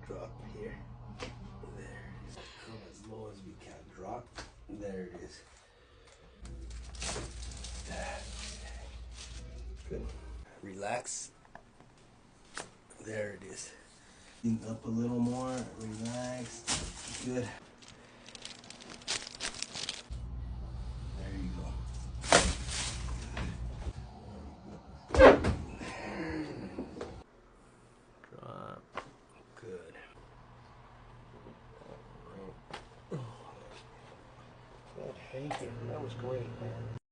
Drop here. There. Come as low as we can. Drop. There it is. Good. Relax. There it is. Lean up a little more. Relax. Good. There you go. Drop. Good. Good. Hey, that was great, man.